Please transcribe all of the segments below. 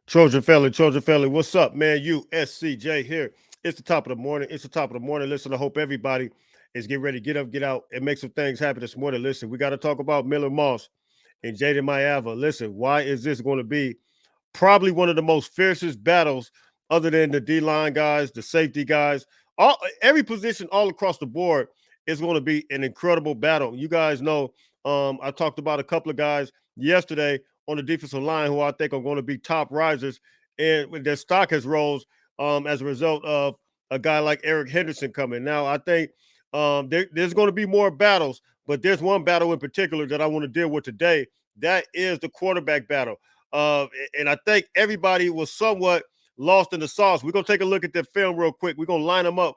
Trojan family, what's up, man? USCJ here. It's the top of the morning. It's the top of the morning. Listen, I hope everybody is getting ready to get up, get out, and make some things happen this morning. Listen, we got to talk about Miller Moss and Jayden Maiava. Listen, why is this going to be probably one of the most fiercest battles other than the D-line guys, the safety guys, every position all across the board is going to be an incredible battle. You guys know I talked about a couple of guys yesterday on the defensive line who I think are going to be top risers, and their stock has rose as a result of a guy like Eric Henderson coming. Now, I think there's going to be more battles, but there's one battle in particular that I want to deal with today. That is the quarterback battle. And I think everybody was somewhat lost in the sauce. We're going to take a look at that film real quick. We're going to line them up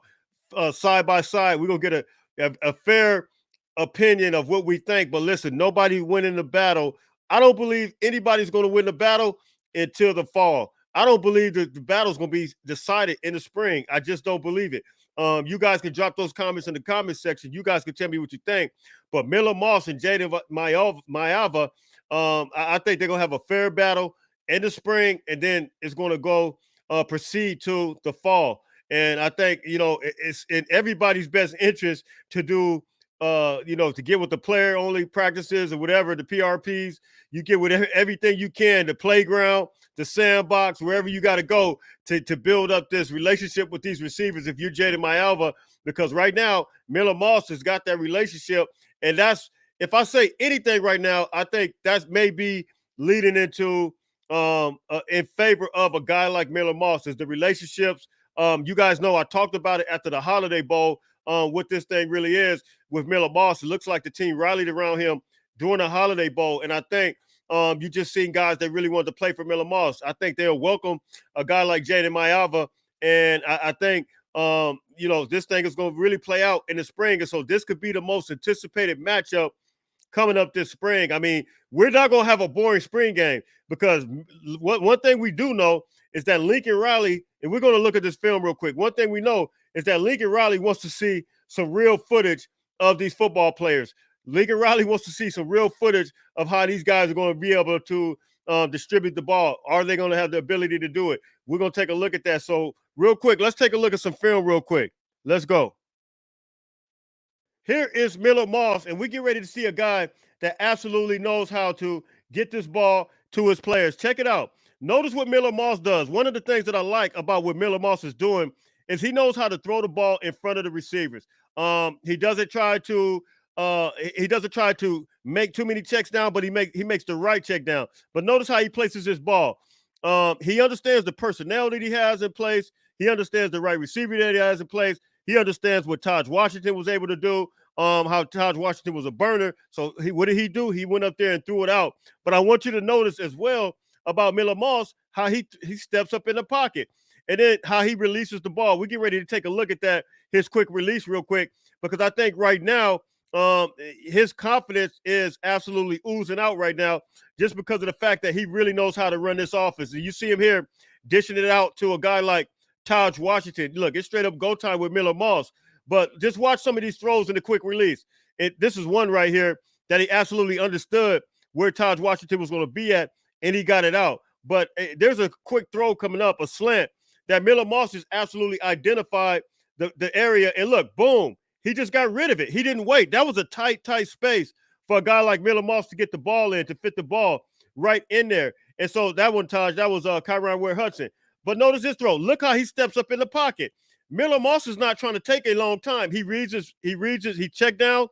side by side. We're going to get a fair opinion of what we think. But listen, nobody winning the battle. I don't believe anybody's going to win the battle until the fall. I don't believe that the battle's going to be decided in the spring. I just don't believe it. You guys can drop those comments in the comment section. You guys can tell me what you think. But Miller Moss and Jayden Maiava, I think they're going to have a fair battle in the spring, and then it's going to go proceed to the fall. And I think, it's in everybody's best interest to do, to get with the player only practices or whatever, the PRPs. You get with everything you can, the playground, the sandbox, wherever you got to go to build up this relationship with these receivers if you're Jayden Maiava, because right now, Miller Moss has got that relationship. And that's, if I say anything right now, I think that's maybe leading into in favor of a guy like Miller Moss is the relationships. You guys know I talked about it after the Holiday Bowl, what this thing really is with Miller Moss. It looks like the team rallied around him during the Holiday Bowl, and I think you just seen guys that really wanted to play for Miller Moss. I think they'll welcome a guy like Jayden Maiava, and I think this thing is going to really play out in the spring, and so this could be the most anticipated matchup coming up this spring. I mean, we're not going to have a boring spring game because one thing we do know is that Lincoln Riley, and we're going to look at this film real quick. One thing we know is that Lincoln Riley wants to see some real footage of these football players. Lincoln Riley wants to see some real footage of how these guys are going to be able to distribute the ball. Are they going to have the ability to do it? We're going to take a look at that. So real quick, let's take a look at some film real quick. Let's go. Here is Miller Moss, and we get ready to see a guy that absolutely knows how to get this ball to his players. Check it out. Notice what Miller Moss does. One of the things that I like about what Miller Moss is doing is he knows how to throw the ball in front of the receivers. He doesn't try to make too many checks down, but he makes the right check down. But notice how he places his ball. He understands the personnel that he has in place. He understands the right receiver that he has in place. He understands what Taj Washington was able to do, how Taj Washington was a burner. So what did he do? He went up there and threw it out. But I want you to notice as well about Miller Moss, how he steps up in the pocket and then how he releases the ball. We get ready to take a look at that, his quick release real quick, because I think right now his confidence is absolutely oozing out right now just because of the fact that he really knows how to run this offense. And you see him here dishing it out to a guy like Taj Washington. Look, it's straight up go time with Miller Moss. But just watch some of these throws in the quick release. This is one right here that he absolutely understood where Taj Washington was going to be at, and he got it out. But there's a quick throw coming up, a slant, that Miller Moss has absolutely identified the area. And look, boom, he just got rid of it. He didn't wait. That was a tight space for a guy like Miller Moss to get the ball in, to fit the ball right in there. And so that one, Taj, that was Kyron Ware-Hudson. But notice this throw. Look how he steps up in the pocket. Miller Moss is not trying to take a long time. He check down,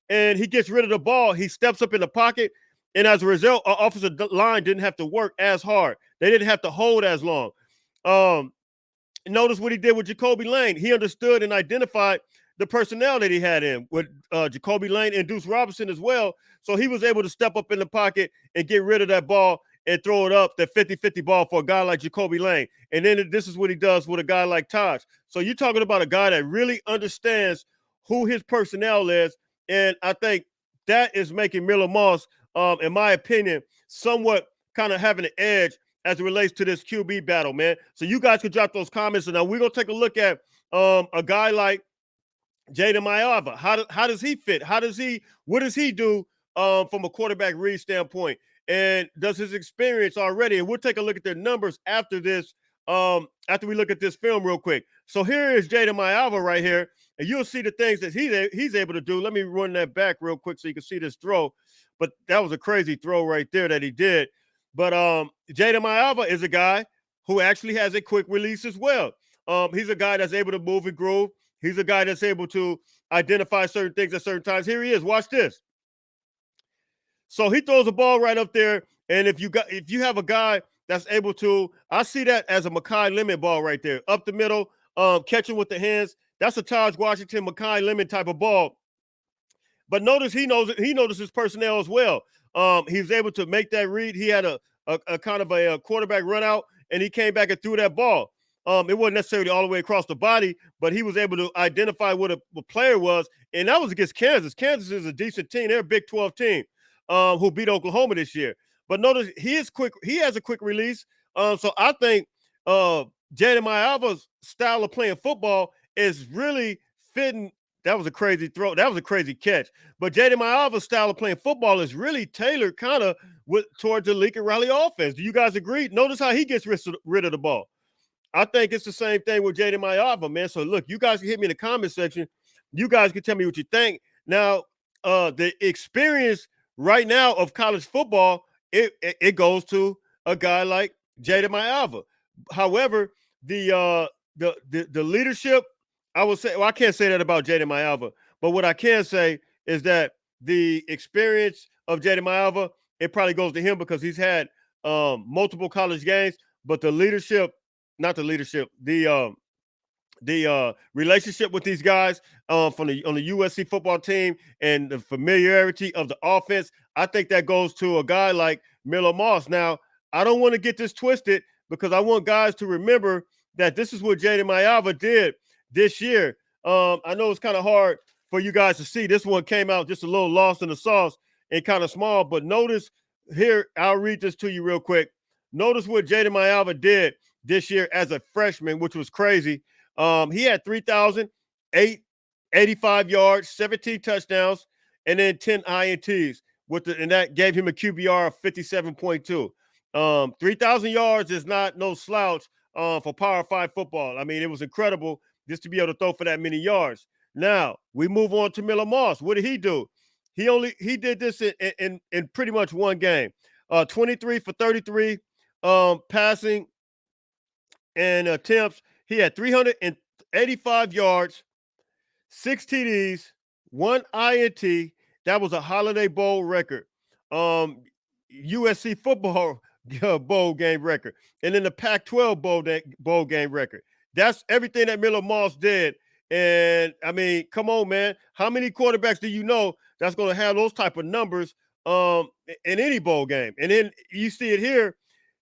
and he gets rid of the ball. He steps up in the pocket, and as a result, our offensive line didn't have to work as hard. They didn't have to hold as long. Notice what he did with Jacoby Lane. He understood and identified the personnel that he had in with Jacoby Lane and Deuce Robinson as well. So he was able to step up in the pocket and get rid of that ball and throw it up, the 50-50 ball for a guy like Jacoby Lane. And then this is what he does with a guy like Taj. So you're talking about a guy that really understands who his personnel is. And I think that is making Miller Moss, in my opinion, somewhat kind of having an edge as it relates to this QB battle, man. So you guys can drop those comments. And now we're going to take a look at a guy like Jayden Maiava. How does he fit? What does he do from a quarterback read standpoint? and does his experience already. And we'll take a look at their numbers after this. After we look at this film real quick. So here is Jayden Maiava right here, and you'll see the things that he's able to do. Let me run that back real quick so you can see this throw. But that was a crazy throw right there that he did. But Jayden Maiava is a guy who actually has a quick release as well. He's a guy that's able to move and groove. He's a guy that's able to identify certain things at certain times. Here he is. Watch this. So he throws the ball right up there, and if you have a guy that's able to, I see that as a Mekhi Lemon ball right there, up the middle, catching with the hands. That's a Taj Washington, Mekhi Lemon type of ball. But notice he notices personnel as well. He was able to make that read. He had a kind of a quarterback run out, and he came back and threw that ball. It wasn't necessarily all the way across the body, but he was able to identify what a player was, and that was against Kansas. Kansas is a decent team. They're a Big 12 team who beat Oklahoma this year. But notice he is quick. He has a quick release. So I think Jayden Maiava's style of playing football is really fitting. That was a crazy throw. That was a crazy catch. But Jayden Maiava's style of playing football is really tailored kind of towards the Lincoln Riley offense. Do you guys agree? Notice how he gets rid of the ball. I think it's the same thing with Jayden Maiava, man. So look, you guys can hit me in the comment section. You guys can tell me what you think. Now, the experience right now of college football, it goes to a guy like Jayden Maiava. However, the leadership, I would say, well, I can't say that about Jayden Maiava, but what I can say is that the experience of Jayden Maiava, it probably goes to him because he's had multiple college games, but the leadership, not the leadership, the relationship with these guys on the USC football team and the familiarity of the offense, I think that goes to a guy like Miller Moss. Now, I don't want to get this twisted because I want guys to remember that this is what Jayden Maiava did this year. I know it's kind of hard for you guys to see. This one came out just a little lost in the sauce and kind of small, but notice here, I'll read this to you real quick. Notice what Jayden Maiava did this year as a freshman, which was crazy. He had 3,085 yards, 17 touchdowns, and then 10 INTs. And that gave him a QBR of 57.2. 3,000 yards is not no slouch for Power 5 football. I mean, it was incredible just to be able to throw for that many yards. Now, we move on to Miller Moss. What did he do? He did this in pretty much one game. 23 for 33 passing and attempts. He had 385 yards, 6 TDs, 1 INT. That was a Holiday Bowl record. USC football bowl game record. And then the Pac-12 bowl game record. That's everything that Miller Moss did. And, I mean, come on, man. How many quarterbacks do you know that's going to have those type of numbers in any bowl game? And then you see it here.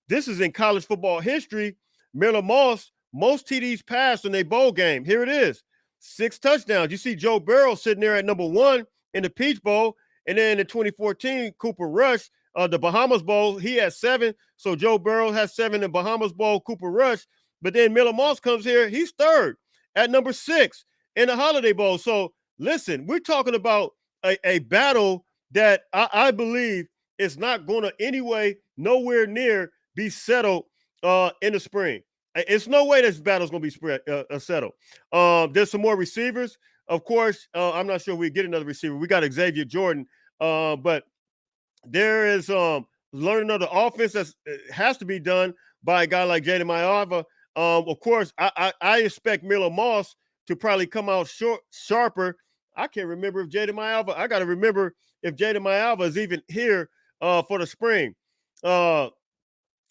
This is in college football history. Miller Moss, most TDs passed in a bowl game. Here it is. 6 touchdowns. You see Joe Burrow sitting there at number 1 in the Peach Bowl. And then in the 2014 Cooper Rush, the Bahamas Bowl, he had 7. So Joe Burrow has 7 in Bahamas Bowl, Cooper Rush. But then Miller Moss comes here. He's 3rd at number 6 in the Holiday Bowl. So listen, we're talking about a battle that I believe is not going to anyway, nowhere near be settled in the spring. It's no way this battle's going to be settled. There's some more receivers. Of course, I'm not sure we get another receiver. We got Xavier Jordan. But there is learning of the offense that has to be done by a guy like Jayden Maiava. Of course, I expect Miller Moss to probably come out sharper. I can't remember if Jayden Maiava. I got to remember if Jayden Maiava is even here for the spring.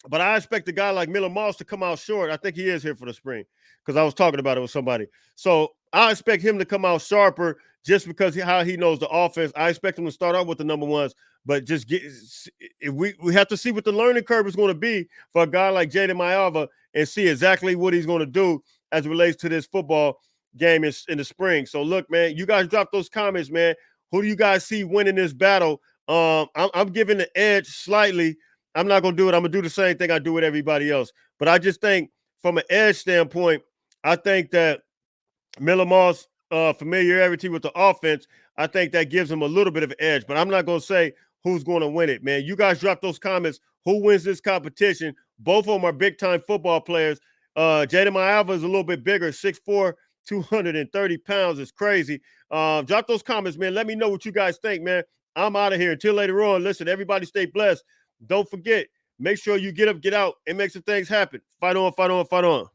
But I expect a guy like Miller Moss to come out short. I think he is here for the spring because I was talking about it with somebody. So I expect him to come out sharper just because how he knows the offense. I expect him to start out with the number ones, but just we have to see what the learning curve is going to be for a guy like Jayden Maiava and see exactly what he's going to do as it relates to this football game in the spring. So look, man, you guys drop those comments, man. Who do you guys see winning this battle? I'm giving the edge slightly. I'm not going to do it. I'm going to do the same thing I do with everybody else. But I just think from an edge standpoint, I think that Miller Moss' familiarity with the offense, I think that gives him a little bit of an edge. But I'm not going to say who's going to win it, man. You guys drop those comments. Who wins this competition? Both of them are big-time football players. Jayden Maiava is a little bit bigger, 6'4", 230 pounds. It's crazy. Drop those comments, man. Let me know what you guys think, man. I'm out of here. Until later on, listen, everybody stay blessed. Don't forget, make sure you get up, get out, and make some things happen. Fight on, fight on, fight on.